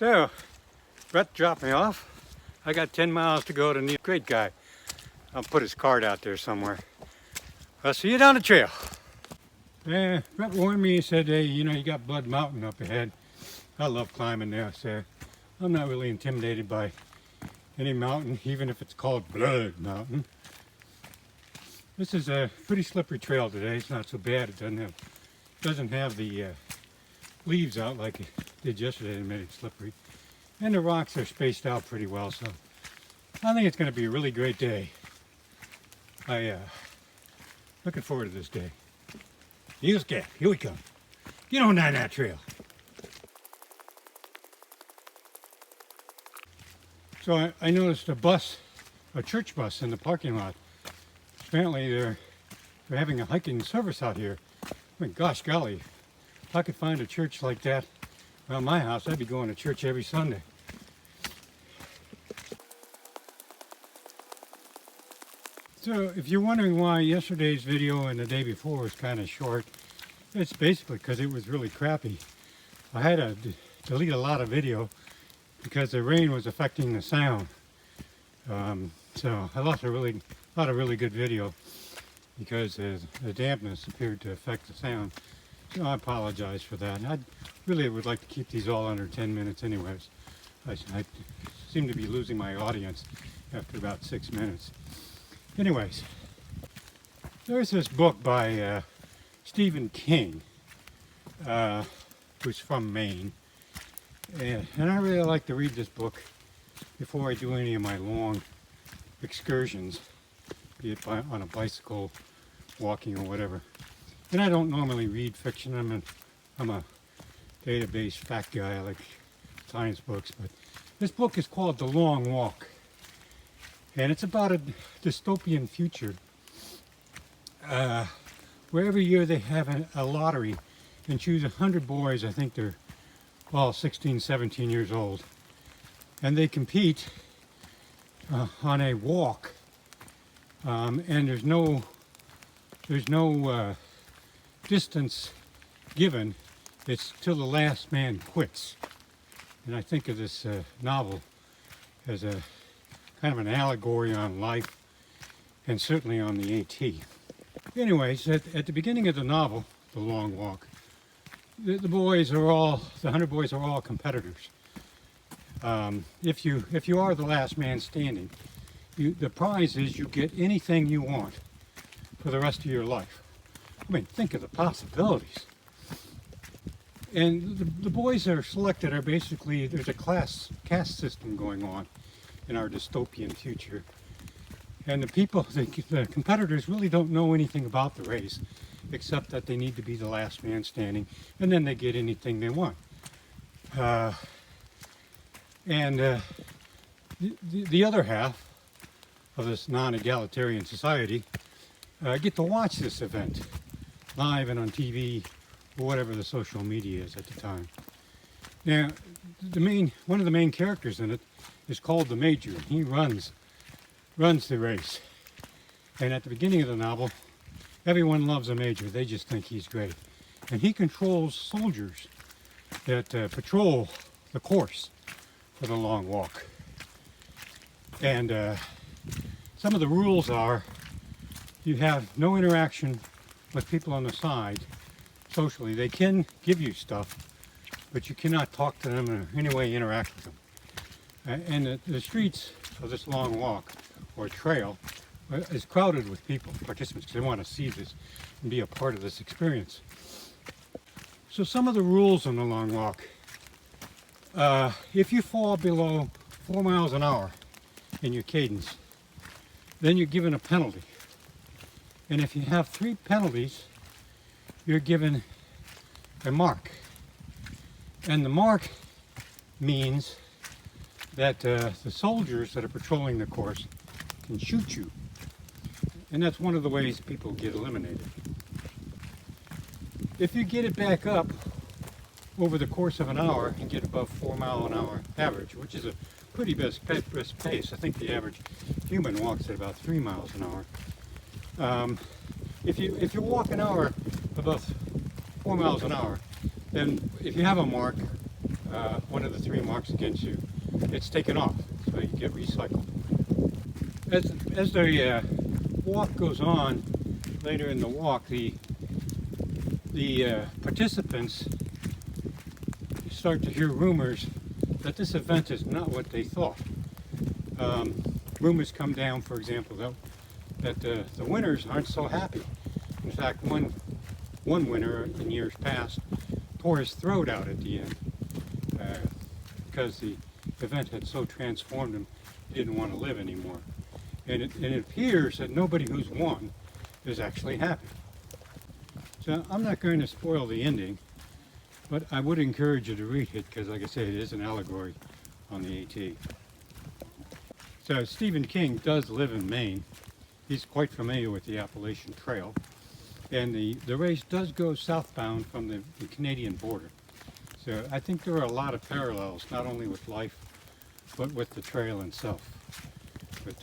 So, Brett dropped me off. I got 10 miles to go to Neels. Great guy. I'll put his card out there somewhere. I'll see you down the trail. Yeah, Brett warned me. He said, hey, you know, you got Blood Mountain up ahead. I love climbing there, so I'm not really intimidated by any mountain, even if it's called Blood Mountain. This is a pretty slippery trail today. It's not so bad. It doesn't have the leaves out like it did yesterday that made it slippery. And the rocks are spaced out pretty well, so I think it's going to be a really great day. Looking forward to this day. Neels Gap, here we come. Get on down that trail. So I noticed a church bus in the parking lot. Apparently they're having a hiking service out here. I mean, gosh golly, if I could find a church like that around my house, I'd be going to church every Sunday. So if you're wondering why yesterday's video and the day before was kind of short, it's basically because it was really crappy. I had to delete a lot of video because the rain was affecting the sound. So I lost a lot of really good video because the dampness appeared to affect the sound. So I apologize for that. I really would like to keep these all under 10 minutes anyways. I seem to be losing my audience after about 6 minutes. Anyways, there's this book by Stephen King, who's from Maine. And I really like to read this book before I do any of my long excursions, be it on a bicycle, walking, or whatever. And I don't normally read fiction. I'm a database fact guy. I like science books, but this book is called The Long Walk. And it's about a dystopian future where every year they have a lottery and choose 100 boys. I think they're all 16, 17 years old. And they compete on a walk. And there's no distance given. It's till the last man quits. And I think of this novel as a kind of an allegory on life and certainly on the AT. Anyways, at the beginning of the novel, The Long Walk, the 100 boys are all competitors. If you are the last man standing, the prize is you get anything you want for the rest of your life. I mean, think of the possibilities. And the boys that are selected are basically, there's a caste system going on in our dystopian future. And the competitors really don't know anything about the race, except that they need to be the last man standing, and then they get anything they want. The other half of this non-egalitarian society get to watch this event live and on TV or whatever the social media is at the time. Now, one of the main characters in it is called the Major. He runs the race. And at the beginning of the novel, everyone loves the Major. They just think he's great. And he controls soldiers that patrol the course for the long walk. And some of the rules are you have no interaction with people on the side socially. They can give you stuff, but you cannot talk to them or in any way interact with them. And the streets of this long walk or trail is crowded with people, participants, because they want to see this and be a part of this experience. So some of the rules on the long walk, if you fall below 4 miles an hour in your cadence, then you're given a penalty. And if you have 3 penalties, you're given a mark. And the mark means that the soldiers that are patrolling the course can shoot you. And that's one of the ways people get eliminated. If you get it back up over the course of an hour and get above 4 mile an hour average, which is a pretty brisk pace. I think the average human walks at about 3 miles an hour. If you walk an hour above 4 miles an hour, then if you have a mark, one of the 3 marks against you, it's taken off, so you get recycled. As the walk goes on, later in the walk, the participants start to hear rumors that this event is not what they thought. Rumors come down, for example, that the winners aren't so happy. In fact, one winner in years past tore his throat out at the end because the event had so transformed him, he didn't want to live anymore. And it appears that nobody who's won is actually happy. So I'm not going to spoil the ending, but I would encourage you to read it because, like I say, it is an allegory on the AT. So Stephen King does live in Maine. He's quite familiar with the Appalachian Trail. And the race does go southbound from the Canadian border. So I think there are a lot of parallels, not only with life, but with the trail itself. But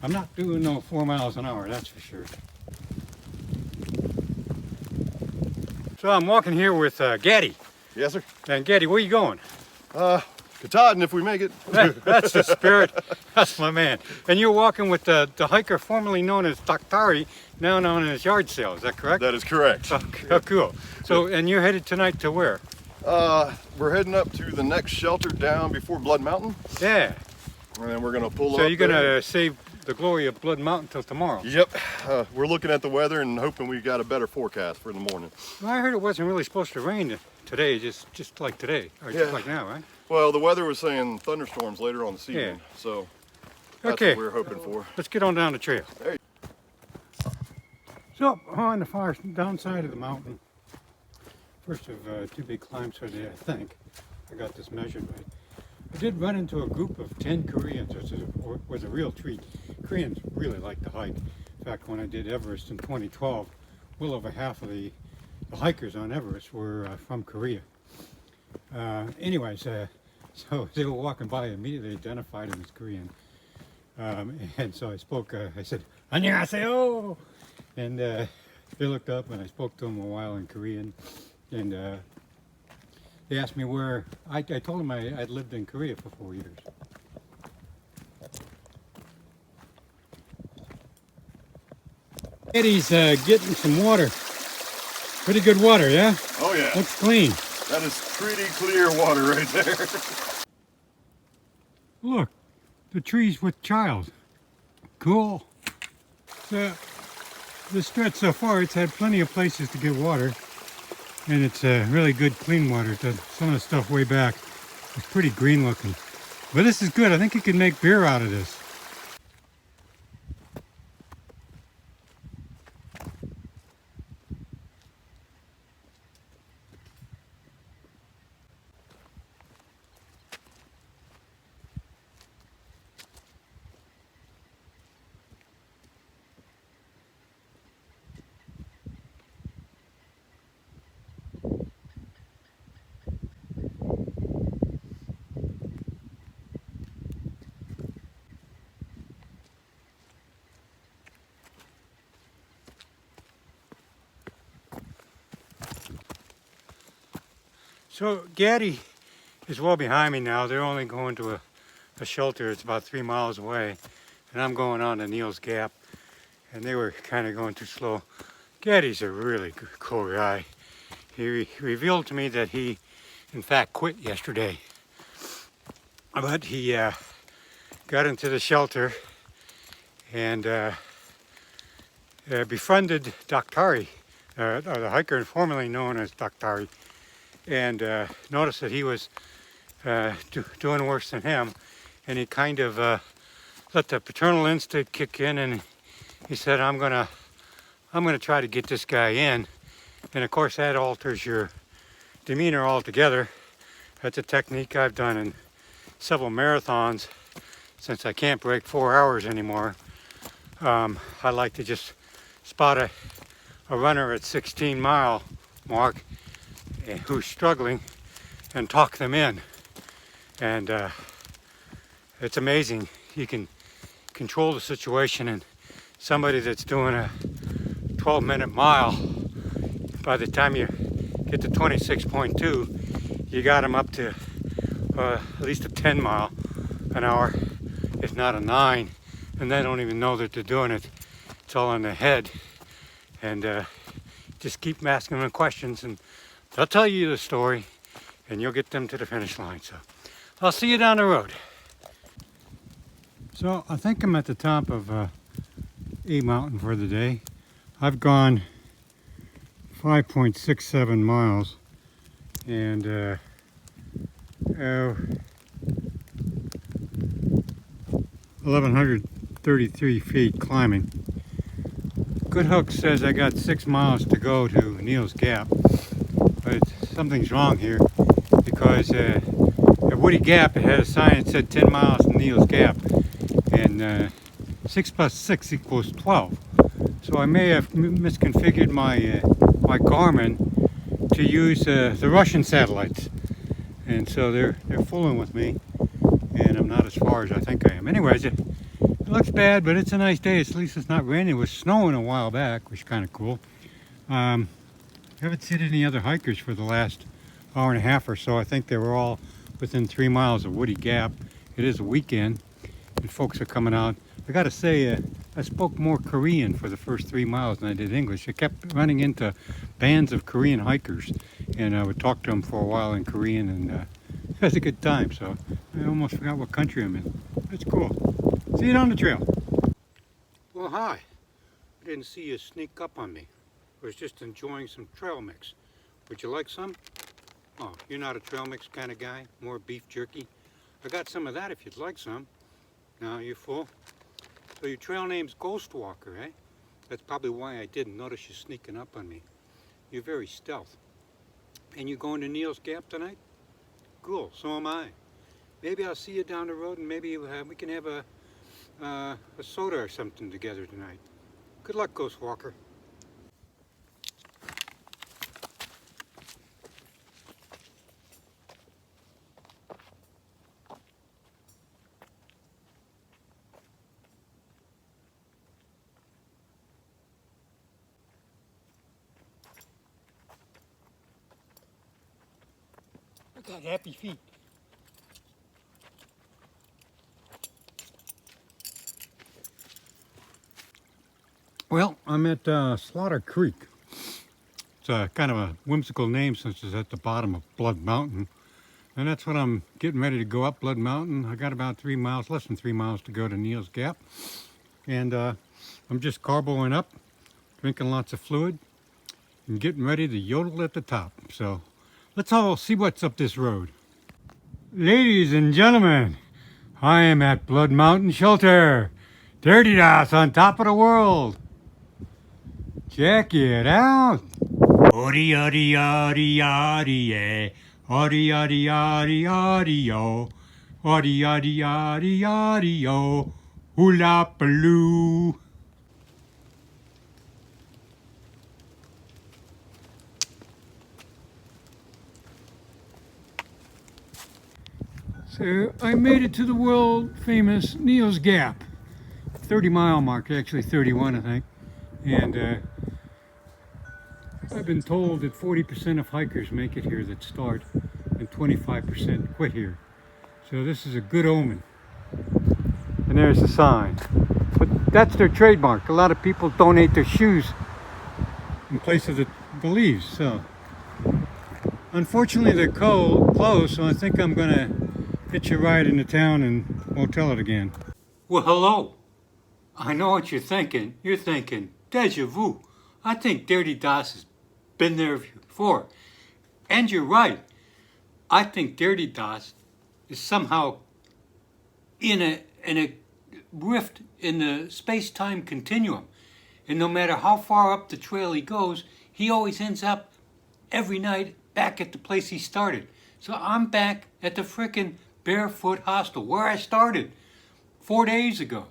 I'm not doing no 4 miles an hour, that's for sure. So I'm walking here with Gaddy. Yes, sir. And Gaddy, where you going? Katahdin if we make it. That's the spirit. That's my man. And you're walking with the hiker formerly known as Daktari, now known as Yard Sale. Is that correct? That is correct. Oh, cool. So, and you're headed tonight to where? We're heading up to the next shelter down before Blood Mountain. Yeah. And then we're going to pull up. So you're going to save the glory of Blood Mountain till tomorrow? Yep. We're looking at the weather and hoping we got a better forecast for the morning. Well, I heard it wasn't really supposed to rain today, just like today, or just like now, right? Well, the weather was saying thunderstorms later on this evening, so that's what we're hoping for. Let's get on down the trail. Hey. So, on the far downside of the mountain, first of 2 big climbs for the day, I think. I got this measured right. I did run into a group of 10 Koreans, which was a real treat. Koreans really like to hike. In fact, when I did Everest in 2012, well over half of the hikers on Everest were from Korea. Anyways, so they were walking by, immediately identified him as Korean. And so I spoke, I said, "안녕하세요!" And they looked up and I spoke to them a while in Korean. And they asked me where, I told them I'd lived in Korea for 4 years. Eddie's getting some water. Pretty good water, yeah? Oh yeah. Looks clean. That is pretty clear water right there. Look, the trees with child. Cool. The stretch so far, it's had plenty of places to get water. And it's really good, clean water. Some of the stuff way back is pretty green looking. But this is good. I think you can make beer out of this. So Gaddy is well behind me now. They're only going to a shelter. It's about 3 miles away. And I'm going on to Neels Gap. And they were kind of going too slow. Gaddy's a really cool guy. He revealed to me that he, in fact, quit yesterday. But he got into the shelter and befriended Daktari, the hiker formerly known as Daktari. And noticed that he was doing worse than him, and he kind of let the paternal instinct kick in, and he said, "I'm gonna try to get this guy in." And of course, that alters your demeanor altogether. That's a technique I've done in several marathons. Since I can't break 4 hours anymore, I like to just spot a runner at 16-mile mark who's struggling and talk them in. And it's amazing. You can control the situation, and somebody that's doing a 12-minute mile, by the time you get to 26.2, you got them up to at least a 10 mile an hour, if not a 9, and they don't even know that they're doing it. It's all in their head, and just keep asking them questions, and they'll tell you the story, and you'll get them to the finish line. So I'll see you down the road. So I think I'm at the top of A Mountain for the day. I've gone 5.67 miles and 1,133 feet climbing. Good Hook says I got 6 miles to go to Neels Gap, but something's wrong here because at Woody Gap it had a sign that said 10 miles to Neels Gap, and 6 plus 6 equals 12. So I may have misconfigured my my Garmin to use the Russian satellites, and so they're fooling with me, and I'm not as far as I think I am. Anyways, it looks bad, but it's a nice day. At least it's not raining. It was snowing a while back, which is kind of cool. I haven't seen any other hikers for the last hour and a half or so. I think they were all within 3 miles of Woody Gap. It is a weekend, and folks are coming out. I gotta say, I spoke more Korean for the first 3 miles than I did English. I kept running into bands of Korean hikers, and I would talk to them for a while in Korean, and it was a good time. So I almost forgot what country I'm in. That's cool. See you down the trail. Well, hi. I didn't see you sneak up on me. I was just enjoying some trail mix. Would you like some? Oh, you're not a trail mix kind of guy? More beef jerky? I got some of that if you'd like some. No, you full? So your trail name's Ghost Walker, eh? That's probably why I didn't notice you sneaking up on me. You're very stealth. And you going to Neels Gap tonight? Cool, so am I. Maybe I'll see you down the road, and maybe we can have a soda or something together tonight. Good luck, Ghost Walker. I got happy feet. Well, I'm at Slaughter Creek. It's kind of a whimsical name since it's at the bottom of Blood Mountain. And that's what I'm getting ready to go up Blood Mountain. I got about 3 miles, less than 3 miles to go to Neels Gap. And I'm just carboing up, drinking lots of fluid, and getting ready to yodel at the top. So let's all see what's up this road. Ladies and gentlemen, I am at Blood Mountain Shelter. DerDieDas on top of the world. Check it out. Odi odi odi odi eh. Odi odi odi odi oh. Odi odi odi odi oh. Hula paloo. So I made it to the world famous Neels Gap. 30-mile mark, actually 31 I think. And I've been told that 40% of hikers make it here that start and 25% quit here. So this is a good omen. And there's the sign. But that's their trademark. A lot of people donate their shoes in place of the leaves. So unfortunately they're closed, so I think I'm gonna hitch a ride into town and motel it again. Well, hello. I know what you're thinking. You're thinking, deja vu. I think DerDieDas has been there before. And you're right. I think DerDieDas is somehow in a rift in the space-time continuum. And no matter how far up the trail he goes, he always ends up every night back at the place he started. So I'm back at the frickin' Barefoot Hostel where I started 4 days ago.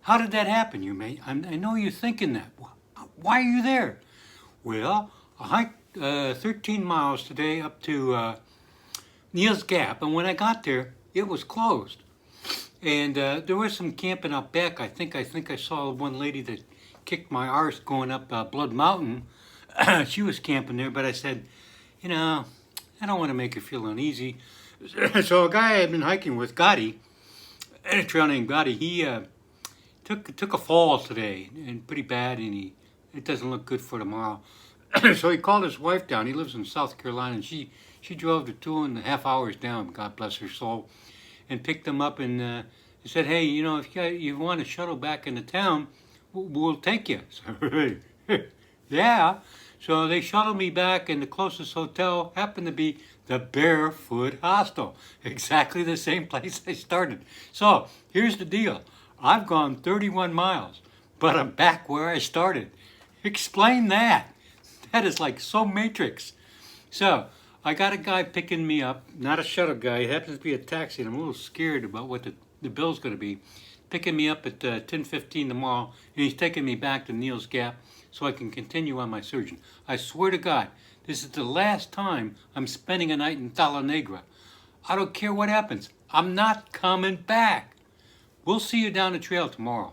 How did that happen, you may? I know you're thinking that. Why are you there? Well, I hiked 13 miles today up to Neels Gap, and when I got there, it was closed. And there was some camping out back. I think I saw one lady that kicked my arse going up Blood Mountain. She was camping there, but I said, you know, I don't want to make you feel uneasy. So a guy I had been hiking with, Gotti, a trail named Gotti, he took a fall today, and pretty bad, and it doesn't look good for tomorrow. So he called his wife down. He lives in South Carolina, and she drove the 2.5 hours down, God bless her soul, and picked him up, and he said, hey, you know, if you want to shuttle back into town, we'll take you. So, yeah. So they shuttled me back, and the closest hotel happened to be the Barefoot Hostel, exactly the same place I started. So here's the deal. I've gone 31 miles, but I'm back where I started. Explain that. That is like so Matrix. So I got a guy picking me up, not a shuttle guy. It happens to be a taxi, and I'm a little scared about what the bill's going to be. Picking me up at 10:15 tomorrow, and he's taking me back to Neels Gap so I can continue on my surgeon. I swear to God, this is the last time I'm spending a night in Tala Negra. I don't care what happens. I'm not coming back. We'll see you down the trail tomorrow.